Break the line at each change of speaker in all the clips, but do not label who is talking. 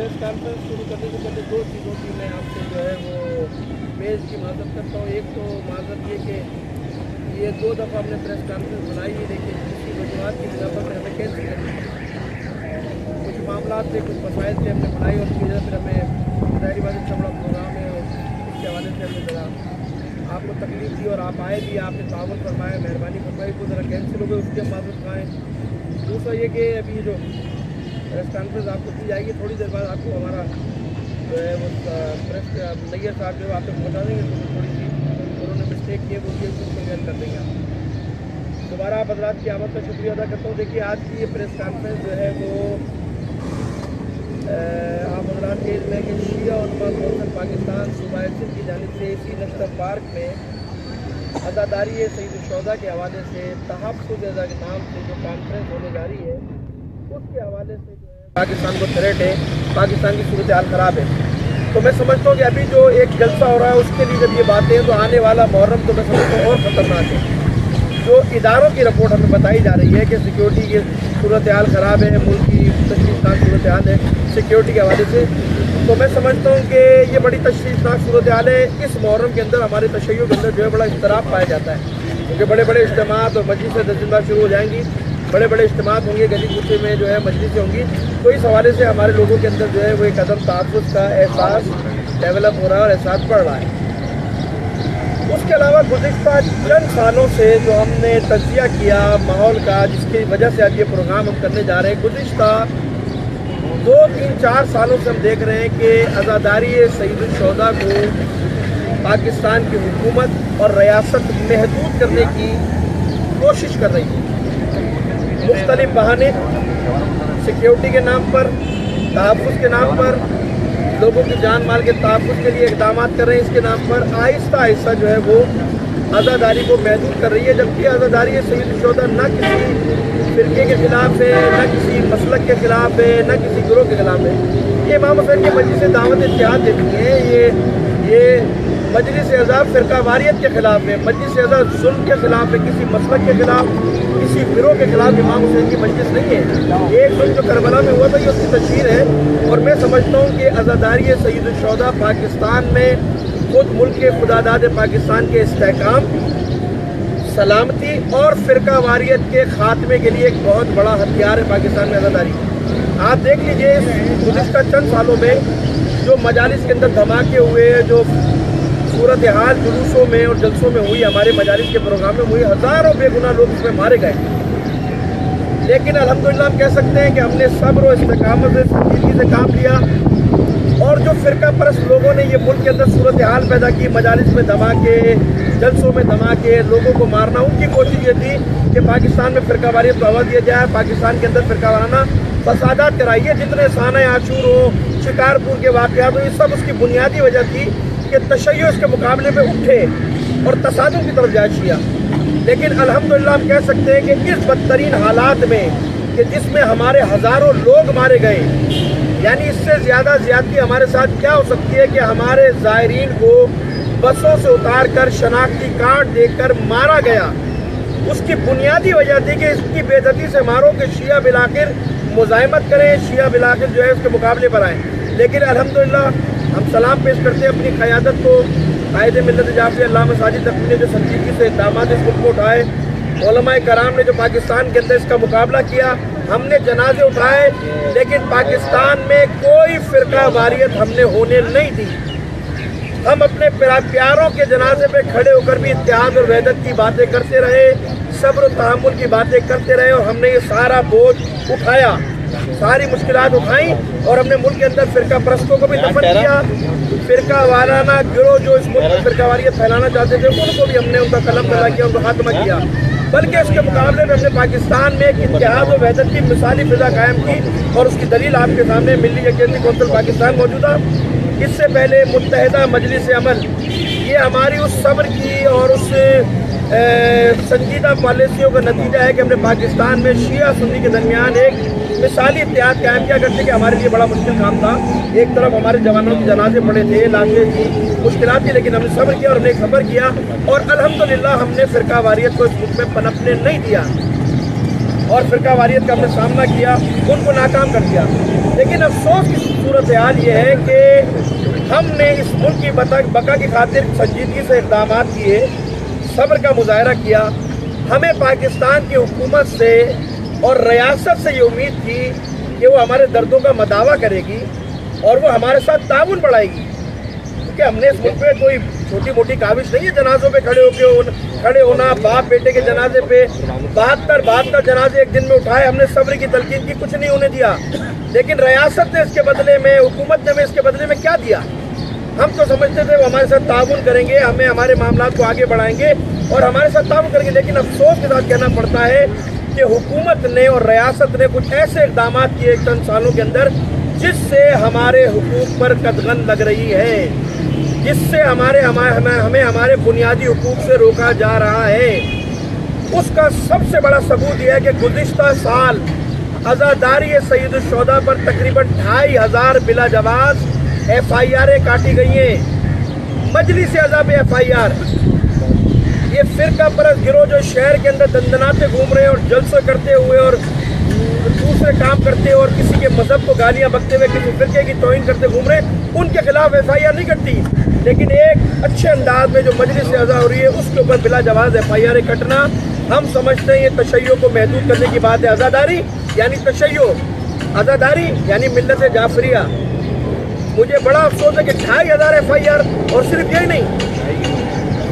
Press conference शुरू करने से पहले दो चीज़ों की मैं आपसे जो है वो मेज़ की माजरत करता हूँ। एक तो माजरत ये कि ये 2 दफ़ा हमने प्रेस कॉन्फ्रेंस बनाई है, लेकिन किसी वजूहत की बिना पर हमें कैंसिल करनी, कुछ मामला थे, कुछ मसाइल थे, हमने बनाई और उसकी वजह से हमें ज़ाहिर बात इतना बड़ा प्रोग्राम है और इसके हवाले से हमने ज़रा आपको तकलीफ दी और आप आए भी, आपने तावन फरमाया, मेहरबानी फरमाई, को ज़रा कैंसिल हो गए, उसकी हम माजरत खाएँ। दूसरा ये कि अभी जो प्रेस कॉन्फ्रेंस आपको दी जाएगी, थोड़ी देर बाद आपको हमारा जो है वो प्रेस नैयर साहब जो आप तक पहुँचा देंगे, तो थोड़ी सी उन्होंने मिस्टेक किए वो उसको क्लियर कर देंगे आप। दोबारा आप हज़रात की आमद का शुक्रिया अदा करता हूँ। देखिए आज की ये प्रेस कॉन्फ्रेंस जो है वो आप हज़रात के इसमें कि शिया उलमा कौंसिल पाकिस्तान सूबा सिंध की जानिब से इसी नक्शा पार्क में अज़ादारी सईद-उश-शुहदा के हवाले से तहफ़्फ़ुज़ अज़ा के नाम से जो कॉन्फ्रेंस होने जा रही है, उसके हवाले से जो है पाकिस्तान को थ्रेट है, पाकिस्तान की सूरत हाल ख़राब है। तो मैं समझता हूँ कि अभी जो एक जलसा हो रहा है उसके लिए जब ये बातें हैं तो आने वाला मुहर्रम तो मैं समझता हूँ और ख़तरनाक है। जो इदारों की रिपोर्ट हमें बताई जा रही है कि सिक्योरिटी की सूरत हाल ख़राब है, मुल्क की तशवीशनाक सूरत हाल है सिक्योरिटी के हवाले से, तो मैं समझता हूँ कि ये बड़ी तशवीशनाक सूरत हाल है। इस मुहर्रम के अंदर हमारे तशय्युर के अंदर जो है बड़ा इज़्तिराब पाया जाता है, क्योंकि बड़े बड़े इज्तिमात और मजलिसें 10 दिन बाद शुरू हो जाएंगी, बड़े बड़े इज्तिमात होंगे, गली कूचे में जो है मजलिसें होंगी, तो इस हवाले से हमारे लोगों के अंदर जो है वो एक अदम तहफ़्फ़ुज़ का एहसास डेवलप हो रहा है और एहसास बढ़ रहा है। उसके अलावा गुज़िश्ता चंद सालों से जो हमने तज़किया किया माहौल का, जिसकी वजह से आज ये प्रोग्राम हम करने जा रहे हैं, गुज़िश्ता 2, 3, 4 सालों से हम देख रहे हैं कि अज़ादारी सईद-उश-शुहदा को पाकिस्तान की हुकूमत और रियासत महदूद करने की कोशिश कर रही है। मुख्तलिफ बहाने सिक्योरिटी के नाम पर, तहफ़्फ़ुज़ के नाम पर, लोगों की जान माल के तहफ़्फ़ुज़ के लिए इक़दाम कर रहे हैं, इसके नाम पर आहिस्ता आहिस्ता जो है वो आज़ादारी को महदूद कर रही है। जबकि आज़ादारी सईद-उश-शुहदा न किसी फ़िरके के ख़िलाफ़ है, न किसी मसलक के ख़िलाफ़ है, न किसी गिरोह के ख़िलाफ़ है। ये इमाम हुसैन की मजलिस दावत इत्तेहाद देती है, ये मजलिस अज़ा फ़िरका वारियत के ख़िलाफ़ है, मजलिस अज़ा ज़ुल्म के ख़िलाफ़ है, किसी मसलक के ख़िलाफ़, किसी गिरोह के ख़िलाफ़ इमाम हुसैन की मजलिस नहीं है। एक जुल्म जो करबला में हुआ था ये उसकी तशहीर है। और मैं समझता हूँ कि अज़ादारी सईद-उश-शुहदा पाकिस्तान में खुद मुल्क के खुदादाद पाकिस्तान के इस्तेहकाम, सलामती और फ़िरका वारियत के ख़ात्मे के लिए एक बहुत बड़ा हथियार है पाकिस्तान में अज़ादारी। आप देख लीजिए गुज़िश्ता चंद सालों में जो मजालिस के अंदर धमाके हुए, जो सूरत हाल जुलूसों में और जलसों में हुई, हमारे मजालिस के प्रोग्राम में हुई, हज़ारों बेगुनाह लोग इसमें मारे गए। लेकिन अल्हम्दुलिल्लाह हम कह सकते हैं कि हमने सब्र और इस्तिकामत से संजीदगी से काम लिया। और जो फ़िरका परस्त लोगों ने ये मुल्क के अंदर सूरत हाल पैदा की, मजालिस में धमाके, जलसों में धमाके, लोगों को मारना, उनकी कोशिश ये थी कि पाकिस्तान में फ़िरका वारियत को हवा दिया जाए, पाकिस्तान के अंदर फ़िरका वाराना फसादात कराइए। जितने साना आशूर हो, शिकारपुर के वाक़यात हो, ये सब उसकी बुनियादी वजह थी कि तशय्युर इसके मुकाबले में उठे और तसादुम की तरफ जाए शिया। लेकिन अल्हम्दुलिल्लाह हम कह सकते हैं कि इस बदतरीन हालात में कि जिसमें हमारे हज़ारों लोग मारे गए, यानी इससे ज़्यादा ज़्यादती हमारे साथ क्या हो सकती है कि हमारे ज़ायरीन को बसों से उतार कर शनाख्ती कार्ड देकर मारा गया। उसकी बुनियादी वजह थी कि इसकी बेइज्जती से मारो कि शिया बिलाखिर मुज़ाहिमत करें, शिया बिलाखिर जो है उसके मुकाबले पर आएँ। लेकिन अल्हम्दुलिल्लाह हम सलाम पेश करते हैं अपनी क़यादत को, कायदे मिल्लत जाफ़री अल्लामा साजिद नक़वी ने जो संजीदगी से इक़दामात इस मुल्क को उठाए, उलमाए कराम ने जो पाकिस्तान के अंदर इसका मुकाबला किया, हमने जनाजे उठाए, लेकिन पाकिस्तान में कोई फ़िरका वारियत हमने होने नहीं दी। हम अपने प्यारों के जनाजे पे खड़े होकर भी इत्तेहाद और वहदत की बातें करते रहे, सब्र और तहम्मुल की बातें करते रहे, और हमने ये सारा बोझ उठाया, सारी मुश्किलात उठाई, और हमने मुल्क के अंदर फ़िरका परस्तों को भी दफन किया। फ़िरका वाराना गिरोह जो इस मुल्क में फ़िरका वारियत फैलाना चाहते थे, उनको भी हमने उनका कलम कला किया, उनको खात्मा किया। बल्कि इसके मुकाबले में हमने पाकिस्तान में एक इत्तेहाद और वहदत की मिसाली फ़िज़ा कायम की, और उसकी दलील आपके सामने मिली यकीनती कौंसिल पाकिस्तान मौजूदा। इससे पहले मुत्तहिदा मजलिस अमल, ये हमारी उस सब्र की और उस संजीदा पॉलिसियों का नतीजा है कि हमने पाकिस्तान में शिया सुन्नी के दरमियान एक मिसाली इत्तेहाद कायम किया करते कि हमारे लिए बड़ा मुश्किल काम था। एक तरफ हमारे जवानों के जनाजे पड़े थे, लाशें थी, मुश्किलात थी, लेकिन हमने सब्र किया और हमने सब्र किया, और अल्हम्दुलिल्लाह हमने फ़िरका वारियत को इस मुल्क में पनपने नहीं दिया, और फ़िरका वारियत का हमने सामना किया, उनको नाकाम कर दिया। लेकिन अफसोस की सूरत हाल ये है कि हमने इस मुल्क की बका की खातिर संजीदगी से इक़दाम किए, सब्र का मुजाहरा किया। हमें पाकिस्तान की हुकूमत से और रियासत से ये उम्मीद थी कि वो हमारे दर्दों का मदावा करेगी और वो हमारे साथ ताउन बढ़ाएगी, क्योंकि हमने इस मुल्क में कोई छोटी मोटी काविश नहीं है जनाजों पे खड़े होना। बाप बेटे के जनाजे पे 72 जनाजे एक दिन में उठाए, हमने सब्र की तलकीन की, कुछ नहीं होने दिया। लेकिन रियासत ने इसके बदले में, हुकूमत ने हमें इसके बदले में क्या दिया? हम तो समझते थे वो हमारे साथ ताउन करेंगे, हमें हमारे मामला को आगे बढ़ाएंगे और हमारे साथ ताउन करेंगे। लेकिन अफसोस के साथ कहना पड़ता है कि हुकूमत ने और रियासत ने कुछ ऐसे इक़दाम किए चंद सालों के अंदर जिससे हमारे हुकूक पर कदगन लग रही है, जिससे हमें हमारे बुनियादी हुकूक से रोका जा रहा है। उसका सबसे बड़ा सबूत यह है कि गुज़िश्ता साल अज़ादारी सैयदुश्शोहदा पर तकरीबन 2500 बिला जवाज़ FIR काटी गई हैं। मजलिस अज़ा पे FIR, ये फ़िरका परस्त गिरोह जो शहर के अंदर दंदनाते घूम रहे हैं और जलसे करते हुए और दूसरे काम करते और किसी के मजहब को गालियां बकते हुए किसी फ़िरके की तौहीन करते घूम रहे हैं, उनके खिलाफ FIR नहीं कटती। लेकिन एक अच्छे अंदाज में जो मजलिस अज़ा हो रही है उसके ऊपर बिला जवाज़ FIR कटना, हम समझते हैं ये तशय्यो को महदूद करने की बात है। अज़ादारी यानी तशय्यो, अज़ादारी यानी मिल्लत जाफरिया। मुझे बड़ा अफसोस है कि 2500 FIR, और सिर्फ यही नहीं,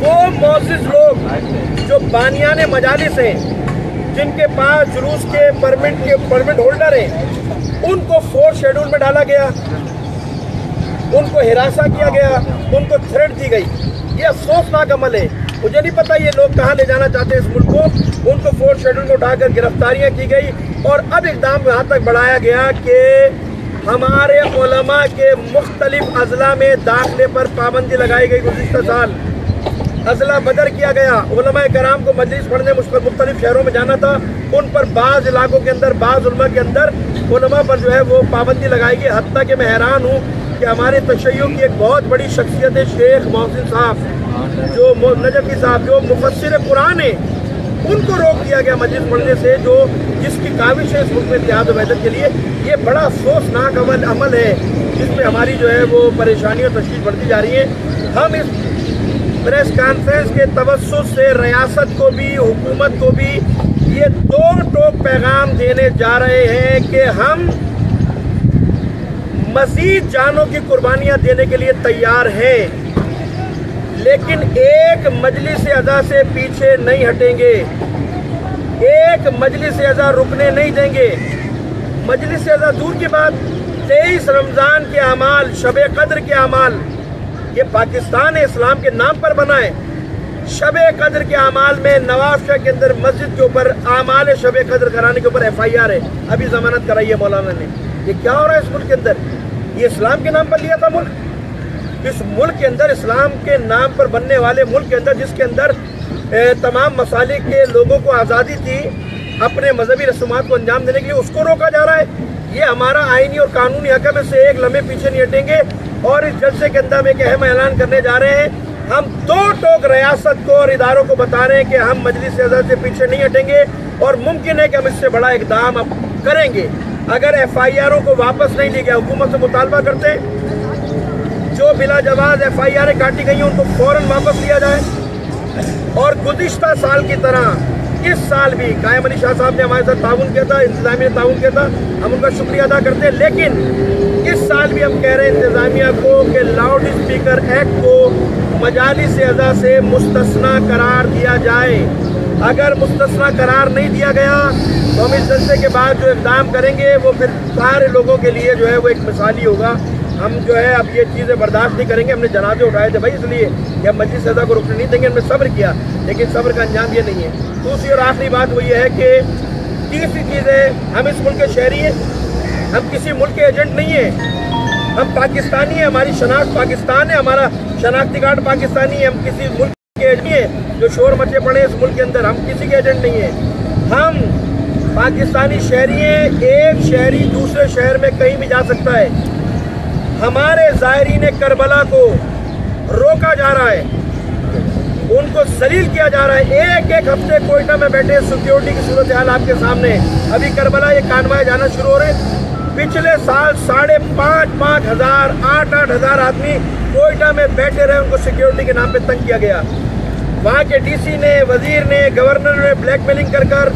वो मोअज़्ज़िज़ लोग जो बानियाने मजालिस हैं, जिनके पास जुलूस के परमिट होल्डर हैं, उनको 4 शेड्यूल में डाला गया, उनको हिरासा किया गया, उनको थ्रेट दी गई। ये अफसोसनाक अमल है। मुझे नहीं पता ये लोग कहाँ ले जाना चाहते हैं इस मुल्क को। उनको 4 शेड्यूल में उठाकर गिरफ्तारियाँ की गई और अब इक़दाम यहाँ तक बढ़ाया गया कि हमारे उलमा के मुख्तलिफ अज़ला में दाखिले पर पाबंदी लगाई गई। गुज़िश्ता साल अज़ला बदर किया गया, उलमाए कराम को मजलिस पढ़ने मुख्तलिफ शहरों में जाना था, उन पर बाज़ इलाकों के अंदर, बाज़ उलमा के अंदर उलमा पर जो है वो पाबंदी लगाई गई। हत्ता कि मैं हैरान हूँ कि हमारे तशय्यो की एक बहुत बड़ी शख्सियत है शेख मोहसिन साहब, जो नजफ़ी साहब, जो मुफस्सिर कुरान है, उनको रोक दिया गया मजलिस पढ़ने से, जो जिसकी काविश है इस मुल्क में इत्तेहाद और वहदत के लिए। ये बड़ा अफसोसनाक अमल है जिसमें हमारी जो है वो परेशानी और तशवीश बढ़ती जा रही है। हम इस प्रेस कॉन्फ्रेंस के तवस्सुत से रियासत को भी, हुकूमत को भी ये 2 टोक पैगाम देने जा रहे हैं कि हम मज़ीद जानों की कुर्बानियाँ देने के लिए तैयार हैं, लेकिन एक मजलिस अज़ा से पीछे नहीं हटेंगे, एक मजलिस अज़ा रुकने नहीं देंगे। मजलिस अज़ा दूर की बात, 23 रमज़ान के अमाल, शब कद्र के अमाल, ये पाकिस्तान इस्लाम के नाम पर बना है। शब कद्र के अमाल में नवाब शाह के अंदर मस्जिद के ऊपर आमाल शब कद्र कराने के ऊपर FIR है, अभी जमानत कराई है मौलाना ने। ये क्या हो रहा है इस मुल्क के अंदर? ये इस्लाम के नाम पर लिया था मुल्क। इस मुल्क के अंदर, इस्लाम के नाम पर बनने वाले मुल्क के अंदर, जिसके अंदर तमाम मसालिक के लोगों को आज़ादी थी अपने मजहबी रसूमात को अंजाम देने के लिए, उसको रोका जा रहा है। ये हमारा आइनी और कानूनी हक में से एक लम्हे पीछे नहीं हटेंगे। और इस जलसे के अंदर में एक अहम ऐलान करने जा रहे हैं। हम 2 टोक रियासत को और इदारों को बता रहे हैं कि हम मजलिस अज़ा से पीछे नहीं हटेंगे और मुमकिन है कि हम इससे बड़ा इक़दाम अब करेंगे। अगर FIRों को वापस नहीं लिया गया, हुकूमत से मुतालबा करते हैं जो बिला जवाज़ FIR काटी गई हैं उनको फ़ौरन वापस लिया जाए। और गुज़िश्ता साल की तरह इस साल भी कायम अली शाह साहब ने हमारे साथ ताउन किया था, इंतज़ामिया ने ताउन किया था, हम उनका शुक्रिया अदा करते हैं। लेकिन इस साल भी हम कह रहे हैं इंतज़ामिया को कि लाउड स्पीकर एक्ट को मजालिस अज़ा से मुस्तस्ना करार दिया जाए। अगर मुस्तस्ना करार नहीं दिया गया तो हम इस जलसे के बाद जो इक़दाम करेंगे वो फिर सारे लोगों के लिए जो है वो एक मिसाली होगा। हम जो है अब ये चीज़ें बर्दाश्त नहीं करेंगे। हमने जनाजे उठाए थे भाई इसलिए कि हम मजलिस अज़ा को रुकने नहीं देंगे, हमने सब्र किया, लेकिन सब्र का अंजाम ये नहीं है। दूसरी और आखिरी बात वो ये है कि तीसरी चीज़ है, हम इस मुल्क के शहरी हैं, हम किसी मुल्क के एजेंट नहीं हैं, हम पाकिस्तानी हैं, हमारी शनाख्त पाकिस्तान है, हमारा शनाख्ती कार्ड पाकिस्तानी है, हम किसी मुल्क के एजेंट नहीं है जो शोर मचे पड़े इस मुल्क के अंदर, हम किसी के एजेंट नहीं हैं। हम पाकिस्तानी शहरी हैं, एक शहरी दूसरे शहर में कहीं भी जा सकता है। हमारे ज़ायरीन करबला को रोका जा रहा है, उनको जलील किया जा रहा है। एक हफ्ते कोयटा में बैठे सिक्योरिटी की सूरत हाल आपके सामने। अभी करबला ये कानवाए जाना शुरू हो रहे हैं, पिछले साल 5,500 8,000 आदमी कोयटा में बैठे रहे, उनको सिक्योरिटी के नाम पे तंग किया गया। वहाँ के डीसी ने, वजीर ने, गवर्नर ने ब्लैकमेलिंग कर कर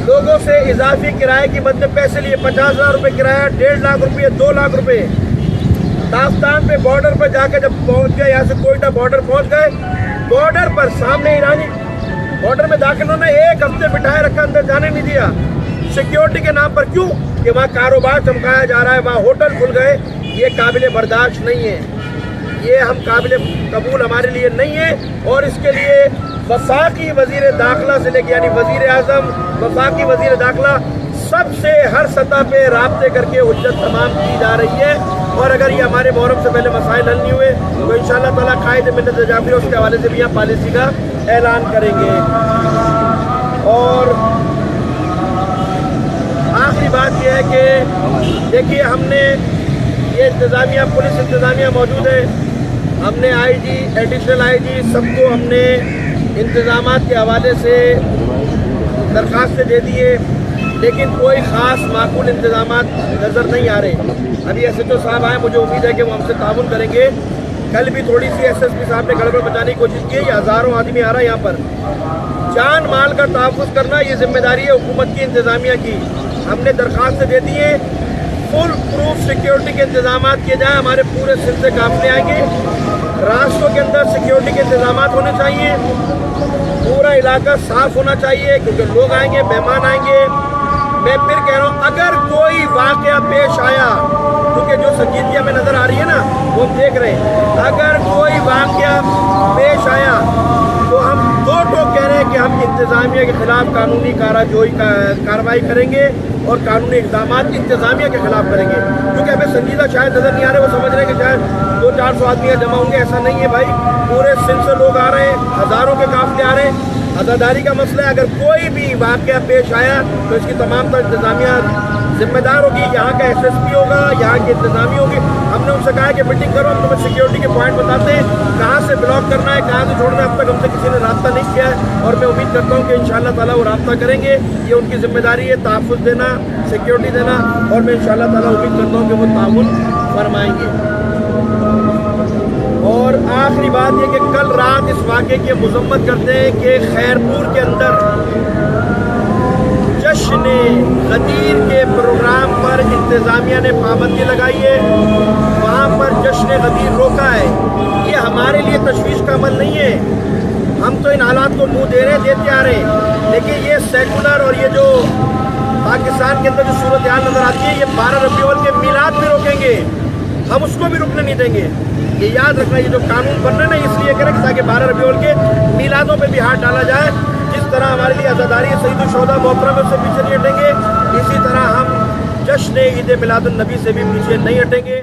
लोगों से इजाफी किराए की बदले पैसे लिए। 50,000 रुपये किराया, 1.5 लाख रुपये, 2 लाख रुपये। दास्तान पे बॉर्डर पर जाकर जब पहुँच गए, यहाँ से कोयटा बॉर्डर पहुँच गए, बॉर्डर पर सामने ईरानी बॉर्डर में दाखिल उन्होंने 1 हफ्ते बिठाए रखा, अंदर जाने नहीं दिया सिक्योरिटी के नाम पर। क्यों? कि वहाँ कारोबार चमकाया जा रहा है, वहाँ होटल खुल गए। ये काबिल बर्दाश्त नहीं है, ये हम काबिल कबूल हमारे लिए नहीं है। और इसके लिए वफाकी वजीर दाखिला से लेकर यानी वजीर आज़म, वफाकी वजीर दाखिला सबसे हर सतह पे राब्ते करके हुज्जत तमाम की जा रही है। और अगर ये हमारे मुहर्रम से पहले मसाइल हल नहीं हुए तो इंशाअल्लाह ताला कायद मिल्लत जाफरी उसके हवाले से भी यहाँ पॉलिसी का ऐलान करेंगे। और आखिरी बात यह है कि देखिए, हमने ये इंतज़ामिया, पुलिस इंतज़ामिया मौजूद है, हमने आईजी, एडिशनल आईजी सबको हमने इंतज़ामात के हवाले से दरख्वास्तें दे दी है, लेकिन कोई ख़ास माकूल इंतज़ामात नज़र नहीं आ रहे। अभी SHO साहब आए, मुझे उम्मीद है कि वो हमसे ताउन करेंगे। कल भी थोड़ी सी SSP साहब ने गड़बड़ बचाने की कोशिश की। ये हज़ारों आदमी आ रहा है यहाँ पर, जान माल का तहफ़्फ़ुज़ करना ये जिम्मेदारी है हुकूमत की, इंतज़ामिया की। हमने दरख्वास्तें दे दी हैं, फुल प्रूफ सिक्योरिटी के इंतजाम किए जाएँ। हमारे पूरे सिलसिले से काफिले आएंगे, रास्तों के अंदर सिक्योरिटी के इंतजाम होने चाहिए, पूरा इलाका साफ होना चाहिए, क्योंकि लोग आएंगे, मेहमान आएंगे। मैं फिर कह रहा हूँ, अगर कोई वाक़या पेश आया, क्योंकि जो संजीदगी हमें नज़र आ रही है ना, वो हम देख रहे हैं, अगर कोई वाक़या पेश आया तो हम दो टोक कह रहे हैं कि हम इंतज़ामिया के ख़िलाफ़ कानूनी कार्रवाई करेंगे और कानूनी इक़दाम इंतज़ामिया के ख़िलाफ़ करेंगे। क्योंकि हमें संजीदा शायद नज़र नहीं आ रहे, वो समझ रहे हैं कि शायद 200-400 आदमी जमा होंगे, ऐसा नहीं है भाई। पूरे सिंध से लोग आ रहे हैं, हज़ारों के काफ़िले आ रहे हैं। आज़ादारी का मसला है, अगर कोई भी वाक़या पेश आया तो इसकी तमाम तर इंतज़ामिया जिम्मेदार होगी। यहाँ का SSP होगा, यहाँ की इंतज़ामी होगी। हमने उनसे कहा कि मीटिंग करो, हम तुम्हें सिक्योरिटी के पॉइंट बताते हैं, कहाँ से ब्लॉक करना है, कहाँ से छोड़ना है। अब तक हमसे किसी ने रब्ता नहीं किया है, और मैं उम्मीद करता हूँ कि इंशाअल्लाह ताला वो रब्ता करेंगे। ये उनकी जिम्मेदारी है, तहफ़्फ़ुज़ देना, सिक्योरिटी देना, और मैं इंशाअल्लाह ताला उम्मीद करता हूँ कि वो ताउन फरमाएँगे। और आखिरी बात ये कि कल रात इस वाक़े की मज़म्मत करते हैं कि खैरपुर के अंदर जश्न गदीर के प्रोग्राम पर इंतज़ामिया ने पाबंदी लगाई है, वहाँ पर जश्न गदीर रोका है। ये हमारे लिए तशवीश का अमल नहीं है, हम तो इन हालात को मुँह दे रहे, देते आ रहे हैं। लेकिन ये सेकुलर और ये जो पाकिस्तान के अंदर जो सूरत हाल नज़र आती है, ये 12 रबी अव्वल के मिलाद भी रोकेंगे, हम उसको भी रुकने नहीं देंगे। ये याद रखना, ये जो कानून बन रहा है ना, इसलिए करें ताकि 12 रबी अव्वल के मिलादों पे भी हाथ डाला जाए। जिस तरह हमारे लिए आज़ादारी है, सईद शुहदा मोहतरम उससे पीछे नहीं हटेंगे, इसी तरह हम जश्न ईद मिलादुन नबी से भी पीछे नहीं हटेंगे।